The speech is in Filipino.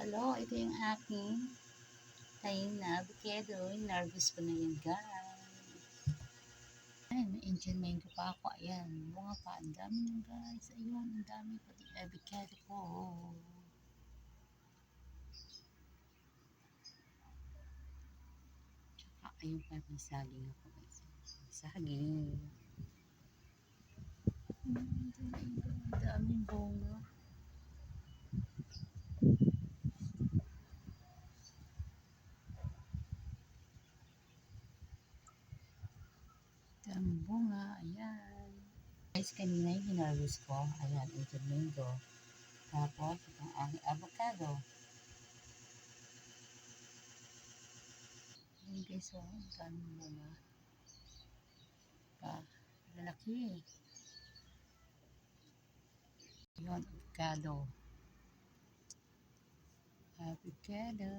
Hello, ito yung aking tayo na avocado. Narvest ko na yan, guys. Ayan, may Indian mango pa ako. Ayan, bunga pa. Ang dami nyo, guys. Ayun, ang dami pati avocado ko. Tsaka, ayun pa, may saging ako, guys. Saging. Ang daming bunga. Daming bunga. Ayan. Guys, kanina yung hinarvest ko. Ayan, Indian mango. Tapos, itong aking avocado. Ayan, guys, oh, ang daming bunga. Pa, lalaki. Yun, avocado. Avocado.